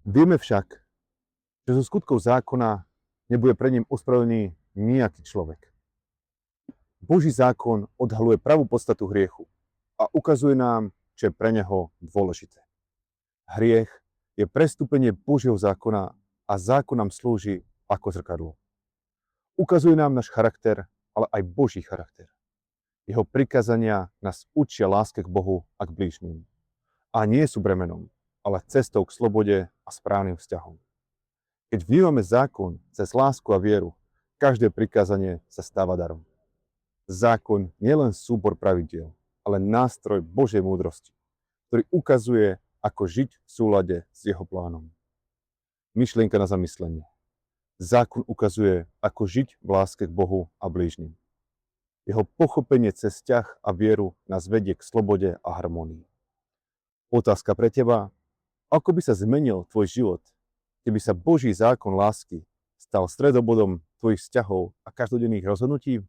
Vieme však, že zo skutkov zákona nebude pre ním uspravedlnený nejaký človek. Boží zákon odhaluje pravú podstatu hriechu a ukazuje nám, čo je pre neho dôležité. Hriech je prestúpenie Božieho zákona a zákon nám slúži ako zrkadlo. Ukazuje nám náš charakter, ale aj Boží charakter. Jeho prikazania nás učia láske k Bohu a k blížnym. A nie sú bremenom, ale cestou k slobode a správnym vzťahom. Keď vnímame zákon cez lásku a vieru, každé prikázanie sa stáva darom. Zákon nie je len súbor pravidiel, ale nástroj Božej múdrosti, ktorý ukazuje, ako žiť v súlade s jeho plánom. Myšlienka na zamyslenie. Zákon ukazuje, ako žiť v láske k Bohu a blížnym. Jeho pochopenie cez vzťah a vieru nás vedie k slobode a harmónii. Otázka pre teba. Ako by sa zmenil tvoj život, keby sa Boží zákon lásky stal stredobodom tvojich vzťahov a každodenných rozhodnutí?